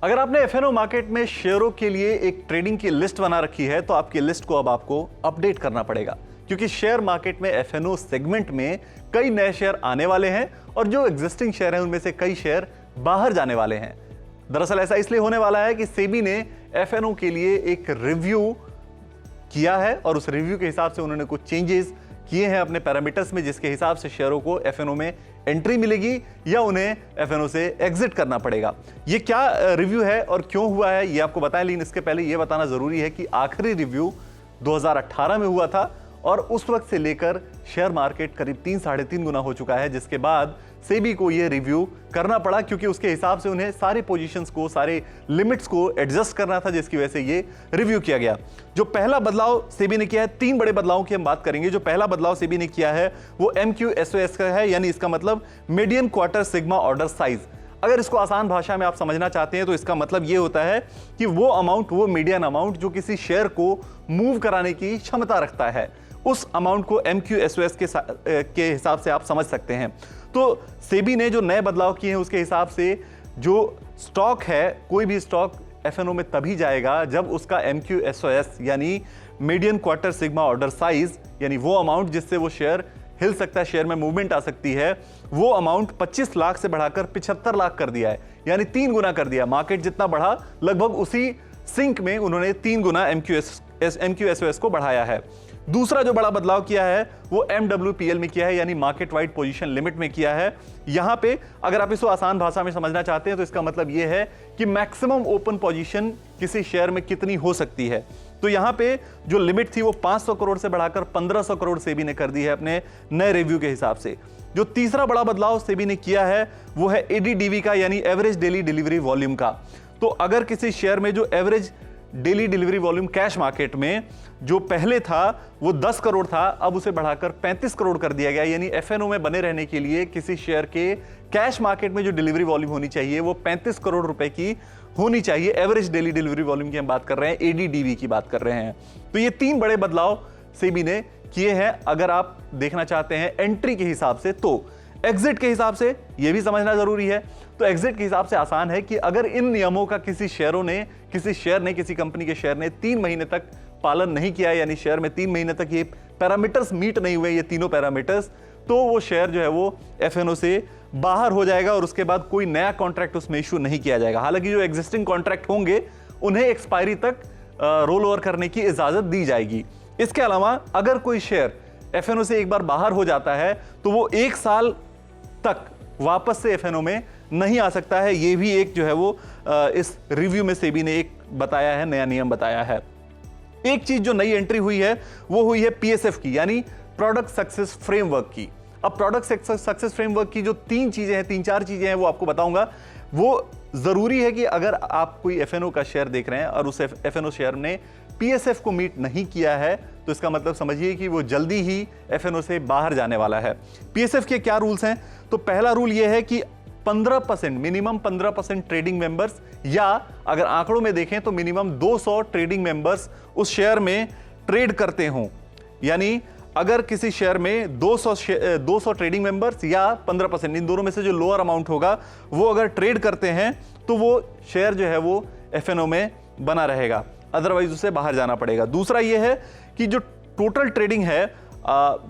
अगर आपने F&O market में शेयरों के लिए एक ट्रेडिंग की लिस्ट बना रखी है तो आपकी लिस्ट को अब आपको अपडेट करना पड़ेगा, क्योंकि शेयर मार्केट में एफएनओ सेगमेंट में कई नए शेयर आने वाले हैं और जो एग्जिस्टिंग शेयर हैं उनमें से कई शेयर बाहर जाने वाले हैं। दरअसल ऐसा इसलिए होने वाला है कि सेबी ने एफएनओ के लिए एक रिव्यू किया है और उस रिव्यू के हिसाब से उन्होंने कुछ चेंजेस किए हैं अपने पैरामीटर्स में, जिसके हिसाब से शेयरों को एफएनओ में एंट्री मिलेगी या उन्हें एफएनओ से एग्जिट करना पड़ेगा। ये क्या रिव्यू है और क्यों हुआ है ये आपको बताएं, लेकिन इसके पहले ये बताना जरूरी है कि आखिरी रिव्यू 2018 में हुआ था और उस वक्त से लेकर शेयर मार्केट करीब 3-3.5 गुना हो चुका है, जिसके बाद सेबी को ये रिव्यू करना पड़ा, क्योंकि उसके हिसाब से उन्हें सारे पोजीशंस को, सारे लिमिट्स को एडजस्ट करना था, जिसकी वजह से ये रिव्यू किया गया। जो पहला बदलाव सेबी ने किया है, 3 बड़े बदलावों की हम बात करेंगे। जो पहला बदलाव सेबी ने किया है वो MQSOS का है, यानी इसका मतलब median quarter sigma order size. अगर इसको आसान भाषा में आप समझना चाहते हैं तो इसका मतलब ये होता है कि वो अमाउंट, वो मीडियन अमाउंट जो किसी शेयर को मूव कराने की क्षमता रखता है, उस अमाउंट को MQSOS के हिसाब से आप समझ सकते हैं। तो सेबी ने जो नए बदलाव किए हैं उसके हिसाब से जो स्टॉक है, कोई भी स्टॉक एफएनओ में तभी जाएगा जब उसका MQSOS यानी median quarter sigma order size, यानी वो अमाउंट जिससे वो शेयर हिल सकता है, शेयर में मूवमेंट आ सकती है, वो अमाउंट 25 लाख से बढ़ाकर 75 लाख कर दिया है, यानी 3 गुना कर दिया। मार्केट जितना बढ़ा लगभग उसी सिंक में उन्होंने 3 गुना MQSOS को बढ़ाया है। दूसरा जो बड़ा बदलाव किया है वो MWPL में किया है, यानी मार्केट वाइड पोजीशन लिमिट में किया है। यहां पे अगर आप इसको आसान भाषा में समझना चाहते हैं तो इसका मतलब यह है कि मैक्सिमम ओपन पोजीशन किसी शेयर में कितनी हो सकती है। तो यहां पे जो लिमिट थी वो 500 करोड़ से बढ़ाकर 1500 करोड़ सेबी ने कर दी है अपने नए रिव्यू के हिसाब से। जो तीसरा बड़ा बदलाव सेबी ने किया है वो है ADDV का, यानी एवरेज डेली डिलीवरी वॉल्यूम का। तो अगर किसी शेयर में जो average daily delivery volume cash market में जो पहले था वो 10 करोड़ था, अब उसे बढ़ाकर 35 करोड़ कर दिया गया, यानी एफएनओ में बने रहने के लिए किसी शेयर के कैश मार्केट में जो डिलीवरी वॉल्यूम होनी चाहिए वो 35 करोड़ रुपए की होनी चाहिए। एवरेज डेली डिलीवरी वॉल्यूम की हम बात कर रहे हैं, ADDV की बात कर रहे हैं। तो ये 3 बड़े बदलाव सेबी ने किए हैं अगर आप देखना चाहते हैं एंट्री के हिसाब से। तो एग्जिट के हिसाब से यह भी समझना जरूरी है। तो एग्जिट के हिसाब से आसान है कि अगर इन नियमों का किसी कंपनी के शेयर ने 3 महीने तक पालन नहीं किया, यानी शेयर में 3 महीने तक ये पैरामीटर्स मीट नहीं हुए, ये तीनों पैरामीटर्स, तो वो शेयर जो है वो एफएनओ से बाहर हो जाएगा और उसके बाद कोई नया कॉन्ट्रैक्ट उसमें इशू नहीं किया जाएगा। हालांकि जो एग्जिस्टिंग कॉन्ट्रैक्ट होंगे उन्हें एक्सपायरी तक रोल ओवर करने की इजाजत दी जाएगी। इसके अलावा अगर कोई शेयर एफएनओ से एक बार बाहर हो जाता है तो वो 1 साल तक वापस से एफएनओ में नहीं आ सकता है। ये भी एक जो है वो इस रिव्यू में सेबी ने एक बताया है, नया नियम बताया है। एक चीज जो नई एंट्री हुई है वो हुई है PSF की, यानी प्रोडक्ट सक्सेस फ्रेमवर्क की। अब प्रोडक्ट सक्सेस फ्रेमवर्क की जो 3 चीजें हैं, 3-4 चीजें हैं वो आपको बताऊंगा। वो जरूरी है कि अगर आप कोई एफएनओ का शेयर देख रहे हैं और उस एफएनओ शेयर ने PSF को मीट नहीं किया है तो इसका मतलब समझिए कि वो जल्दी ही एफएनओ से बाहर जाने वाला है। PSF के क्या रूल्स हैं? तो पहला रूल ये है कि 15%, मिनिमम 15% ट्रेडिंग मेंबर्स, या अगर आंकड़ों में देखें तो मिनिमम 200 ट्रेडिंग मेंबर्स उस शेयर में ट्रेड करते हों। यानी अगर किसी शेयर में 200 ट्रेडिंग मेंबर्स या 15%, इन दोनों में से जो लोअर अमाउंट होगा वो अगर ट्रेड करते हैं तो वो शेयर जो है वो एफएनओ में बना रहेगा, अदरवाइज उसे बाहर जाना पड़ेगा। दूसरा ये है कि जो टोटल ट्रेडिंग है,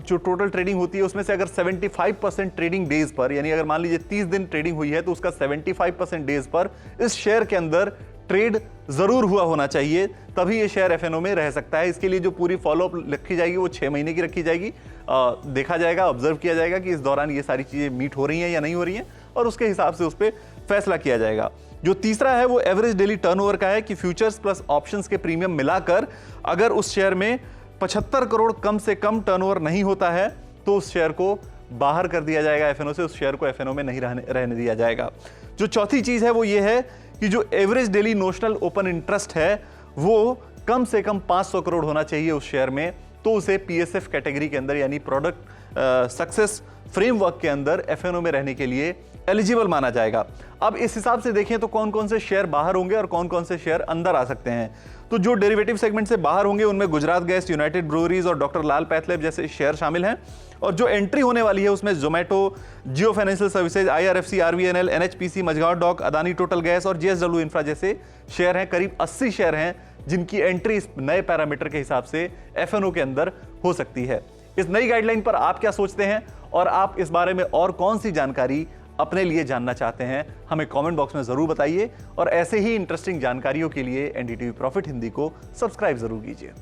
जो टोटल ट्रेडिंग होती है उसमें से अगर 75% ट्रेडिंग डेज पर, यानी अगर मान लीजिए 30 दिन ट्रेडिंग हुई है तो उसका 75% डेज पर इस शेयर के अंदर ट्रेड जरूर हुआ होना चाहिए, तभी ये शेयर एफएनओ में रह सकता है। इसके लिए जो पूरी फॉलोअप रखी जाएगी वो 6 महीने की रखी जाएगी। देखा जाएगा, ऑब्जर्व किया जाएगा कि इस दौरान ये सारी चीजें मीट हो रही हैं या नहीं हो रही हैं और उसके हिसाब से उस पर फैसला किया जाएगा। जो तीसरा है वो एवरेज डेली टर्नओवर का है कि फ्यूचर्स प्लस ऑप्शंस के प्रीमियम मिलाकर अगर उस शेयर में 75 करोड़ कम से कम टर्नओवर नहीं होता है तो उस शेयर को बाहर कर दिया जाएगा एफएनओ से, उस शेयर को एफएनओ में नहीं रहने दिया जाएगा। जो चौथी चीज है वो ये है कि जो average daily notional open interest है वो कम से कम 500 करोड़ होना चाहिए उस शेयर में, तो उसे PSF कैटेगरी के अंदर, यानी प्रोडक्ट सक्सेस फ्रेमवर्क के अंदर एफएनओ में रहने के लिए एलिजिबल माना जाएगा। अब इस हिसाब से देखें तो कौन कौन से शेयर बाहर होंगे और कौन कौन से शेयर अंदर आ सकते हैं। तो जो डेरिवेटिव सेगमेंट से बाहर होंगे उनमें गुजरात गैस, यूनाइटेड ब्रूवरीज और डॉक्टर लाल पैथलैब जैसे शेयर शामिल हैं। और जो एंट्री होने वाली है उसमें Zomato, Jio financial services, IRFC, RVNL, NHPC, Mazagon dock, Adani total gas और JSW इंफ्रा जैसे शेयर हैं। करीब 80 शेयर हैं जिनकी एंट्री इस नए पैरामीटर के हिसाब से FNO के अंदर हो सकती है। इस नई गाइडलाइन पर आप क्या सोचते हैं और आप इस बारे में और कौन सी जानकारी अपने लिए जानना चाहते हैं, हमें कमेंट बॉक्स में जरूर बताइए। और ऐसे ही इंटरेस्टिंग जानकारियों के लिए NDTV प्रॉफिट हिंदी को सब्सक्राइब जरूर कीजिए।